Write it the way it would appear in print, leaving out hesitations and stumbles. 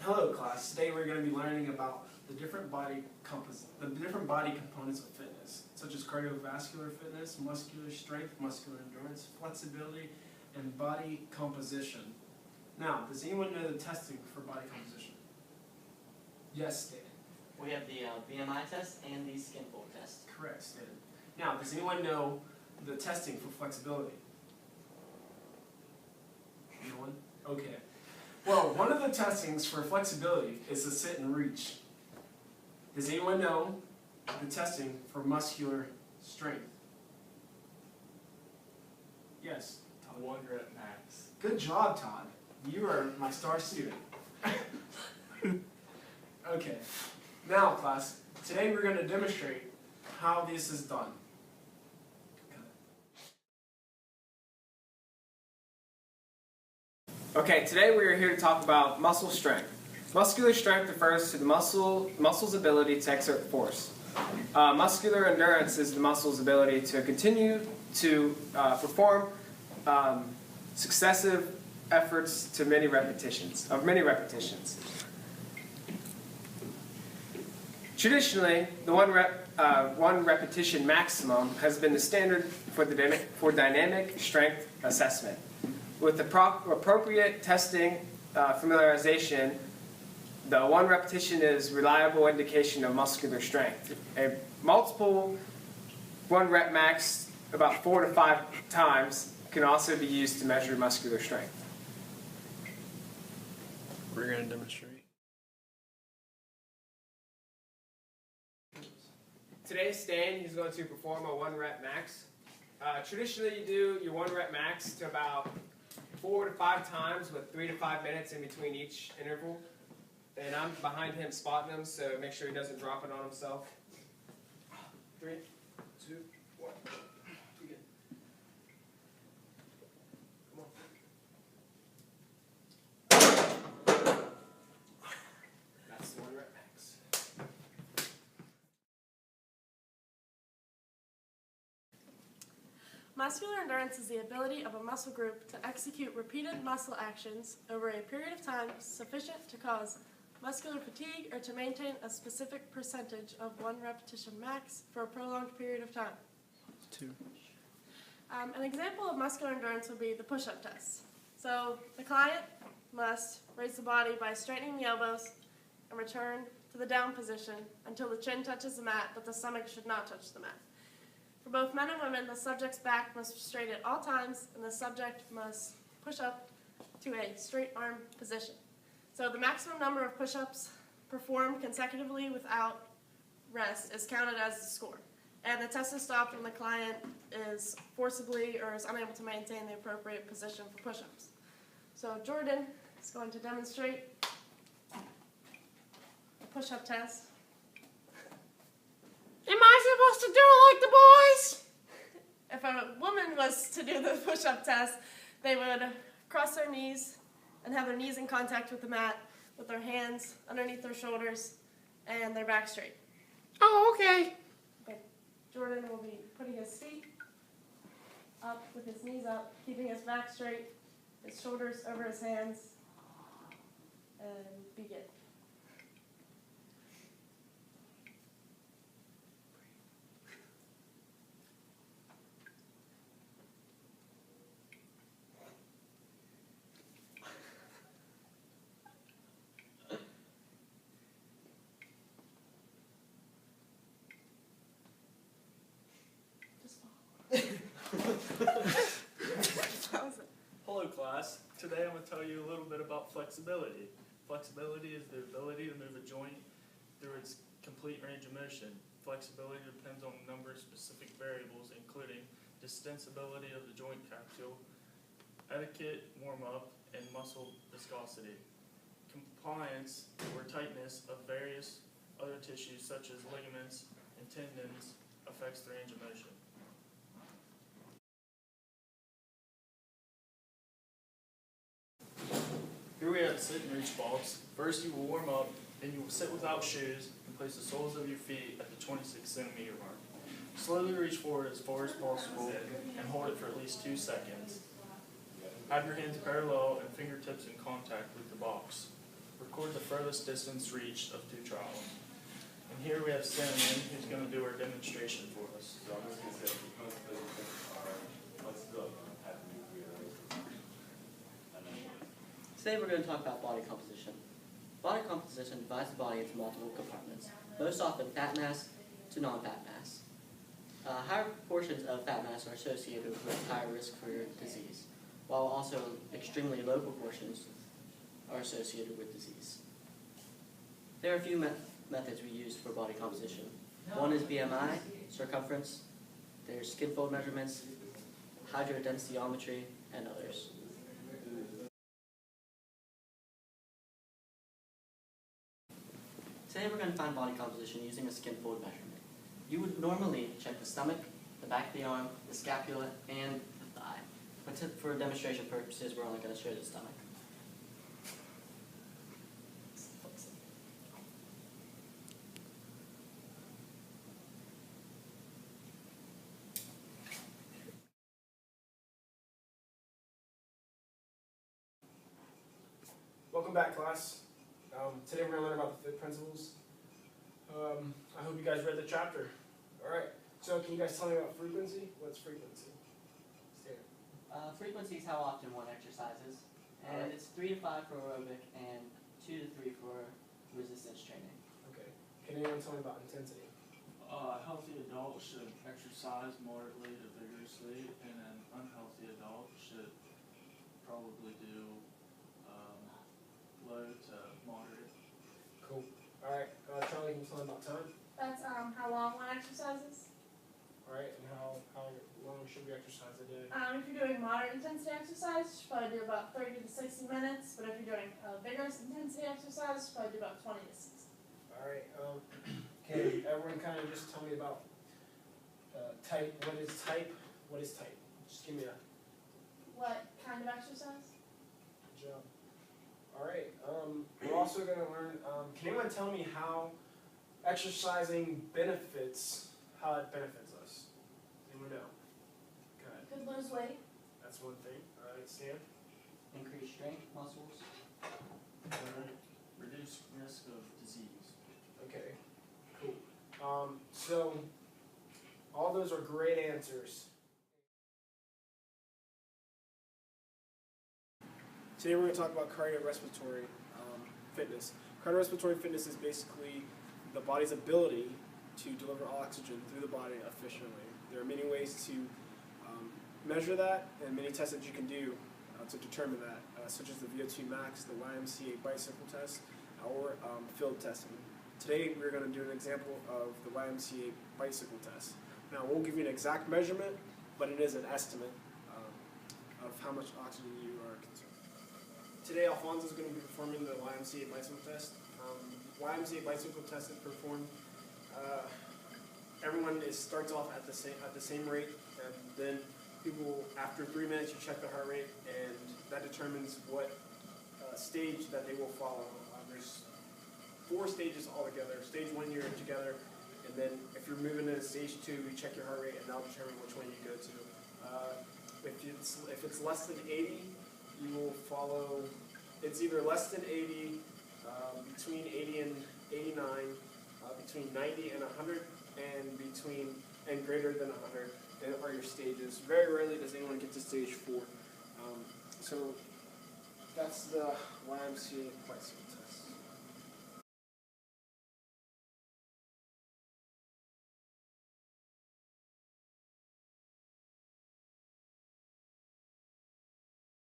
Hello class, today we're going to be learning about the different body components of fitness, such as cardiovascular fitness, muscular strength, muscular endurance, flexibility, and body composition. Now, does anyone know the testing for body composition? Yes, Stan. We have the BMI test and the skin fold test. Correct, Stan. Now, does anyone know the testing for flexibility? No one? Okay. Well, one of the testings for flexibility is the sit and reach. Does anyone know the testing for muscular strength? Yes, Todd. 1 rep max. Good job, Todd. You are my star student. Okay. Now, class, today we're going to demonstrate how this is done. Okay, today we are here to talk about muscle strength. Muscular strength refers to the muscle's ability to exert force. Muscular endurance is the muscle's ability to continue to perform successive efforts to many repetitions. Traditionally, the one repetition maximum has been the standard for dynamic strength assessment. With the appropriate testing familiarization, the 1 repetition is reliable indication of muscular strength. A multiple 1 rep max, about 4 to 5 times, can also be used to measure muscular strength. We're going to demonstrate. Today's Stan is going to perform a 1 rep max. Traditionally, you do your 1 rep max to about 4 to 5 times with 3 to 5 minutes in between each interval. And I'm behind him spotting him, so make sure he doesn't drop it on himself. 3, 2, 1. Begin. Come on. That's the 1 rep max. Muscular endurance is the ability of a muscle group to execute repeated muscle actions over a period of time sufficient to cause muscular fatigue or to maintain a specific percentage of 1 repetition max for a prolonged period of time. 2. An example of muscular endurance would be the push-up test. So the client must raise the body by straightening the elbows and return to the down position until the chin touches the mat, but the stomach should not touch the mat. For both men and women, the subject's back must be straight at all times, and the subject must push up to a straight arm position. So the maximum number of push-ups performed consecutively without rest is counted as the score. And the test is stopped when the client is forcibly or is unable to maintain the appropriate position for push-ups. So Jordan is going to demonstrate the push-up test. Am I supposed to do it like the boys? If a woman was to do the push-up test, they would cross their knees and have their knees in contact with the mat with their hands underneath their shoulders and their back straight. Oh, okay. Okay. Jordan will be putting his feet up with his knees up, keeping his back straight, his shoulders over his hands, and begin. Hello class, today I'm going to tell you a little bit about flexibility. Flexibility is the ability to move a joint through its complete range of motion. Flexibility depends on a number of specific variables, including distensibility of the joint capsule, etiquette, warm-up, and muscle viscosity. Compliance or tightness of various other tissues such as ligaments and tendons affects the range of motion. Here we have sit and reach balls. First you will warm up, then you will sit without shoes and place the soles of your feet at the 26 centimeter mark. Slowly reach forward as far as possible and hold it for at least 2 seconds. Have your hands parallel and fingertips in contact with the box. record the furthest distance reached of 2 trials. And here we have Cinnamon, who's going to do our demonstration for us. Today we're going to talk about body composition. Body composition divides the body into multiple compartments, most often fat mass to non-fat mass. Higher proportions of fat mass are associated with higher risk for disease, while also extremely low proportions are associated with disease. There are a few methods we use for body composition. One is BMI, circumference, there's skin fold measurements, hydrodensiometry, and others. Today we're going to find body composition using a skin fold measurement. You would normally check the stomach, the back of the arm, the scapula, and the thigh. But for demonstration purposes, we're only going to show the stomach. Welcome back, class. Today we're going to learn about the fit principles. I hope you guys read the chapter. Alright, so can you guys tell me about frequency? What's frequency? Stan. Frequency is how often one exercises, and it's 3 to 5 for aerobic and 2 to 3 for resistance training. Okay. Can anyone tell me about intensity? A healthy adult should exercise moderately to vigorously, and an unhealthy adult should probably do low to moderate. Cool. Alright, Charlie, can you tell me about time? That's how long one exercises. Alright, and how long should we exercise a day? If you're doing moderate intensity exercise, you should probably do about 30 to 60 minutes. But if you're doing vigorous intensity exercise, you should probably do about 20 to 60. Alright, can everyone kind of just tell me about type? What is type? What is type? Just give me a What kind of exercise? good job. Alright, we're also going to learn, can anyone tell me how exercising benefits, how it benefits us? Does anyone know? Go ahead. Could lose weight. That's one thing. Alright, Stan? Increase strength muscles. Reduce risk of disease. Okay, cool. So, all those are great answers. Today we're going to talk about cardiorespiratory fitness. Cardiorespiratory fitness is basically the body's ability to deliver oxygen through the body efficiently. There are many ways to measure that and many tests that you can do to determine that, such as the VO2 max, the YMCA bicycle test, or field testing. Today we're going to do an example of the YMCA bicycle test. Now we'll give you an exact measurement, but it is an estimate of how much oxygen you are consuming. Today Alfonso is going to be performing the YMCA bicycle test. YMCA bicycle test is performed. Everyone starts off at the same rate, and then people, after 3 minutes, you check the heart rate, and that determines what stage that they will follow. There's 4 stages altogether. Stage 1 you're together, and then if you're moving into stage 2, you check your heart rate, and that'll determine which one you go to. If it's less than 80, you will follow. It's either less than 80, between 80 and 89, between 90 and 100, and greater than 100 are your stages. Very rarely does anyone get to stage 4. So that's the YMCA bicycle test.